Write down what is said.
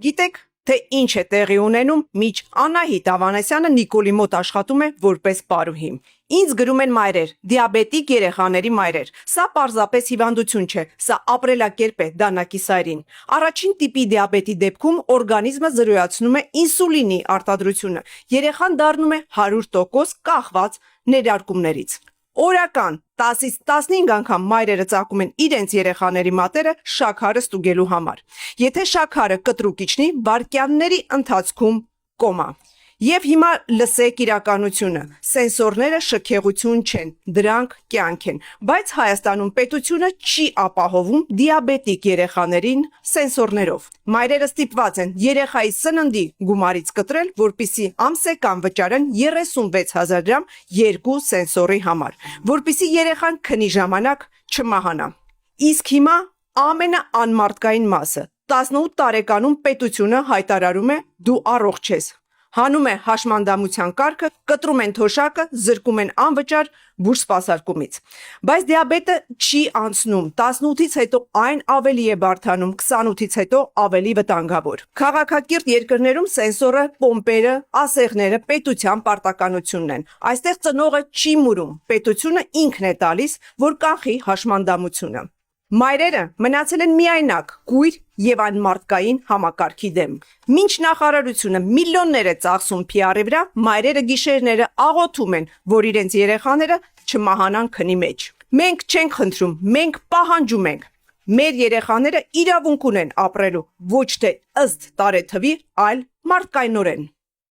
Գիտեք, թե ինչ է տեղի ունենում, միջ Անահիտ Ավանեսյանը Նիկոլի մոտ աշխատում է որպես պարուհի։ Ինձ գրում են մայրեր, դիաբետիկ երեխաների մայրեր։ Սա պարզապես հիվանդություն չէ, սա ապրելակերպ է դանակի սայրին։ Առաջին տիպի դիաբետի դեպքում օրգանիզմը զրոյացնում է ինսուլինի արտադրությունը։ Երեխան դառնում է 100% կախված ներարկումներից։ Օրական 10-ից 15 անգամ մայրերը ծակում են իրենց երեխաների մատերը շաքարը ստուգելու համար։ Եթե շաքարը կտրուկ իջնի, վայրկյանների ընթացքում կոմա։ Եվ հիմա լսեք իրականությունը, սենսորները շքեղություն չեն, դրանք կյանք են, բայց Հայաստանում պետությունը չի ապահովում դիաբետիկ երեխաներին սենսորներով։ Մայրերը ստիպված են երեխայի սննդի գումարից կտրել, որպիսի ամսական վճարեն 36,000 դրամ 2 սենսորի համար, որպիսի երեխան քնի ժամանակ չմահանա։ Իսկ հիմա ամենաանմարդկային մասը 18 տարեկանում պետությունը հայտարարում է դու առողջ ես։ Հանում է հաշմանդամության կարգը, կտրում են թոշակը, զրկում են անվճար բուժ սպասարկումից։ Բայց դիաբետը չի անցնում, 18-ից հետո այն ավելի է բարդանում, 28-ից հետո ավելի վտանգավոր։ Քաղաքակիրթ երկրներում սենսորը, պոմպերը, ասեղները պետության պարտականությունն են։ Այստեղ ծնողը չի մուրում, պետությունը ինքն է տալիս, որ կանխի հաշմանդամությունը։ Մայրերը մնացել են միայնակ, կույր եւ անմարդկային համակարգի դեմ։ Մինչ նախարարությունը միլիոններ է ծախսում PR-ի վրա, մայրերը գիշերները աղոթում են, որ իրենց երեխաները չմահանան քնի մեջ։ Մենք չենք խնդրում, մենք պահանջում ենք։ Մեր երեխաները իրավունք ունեն ապրելու ոչ թե ըստ տարեթվի, այլ մարդկայնորեն։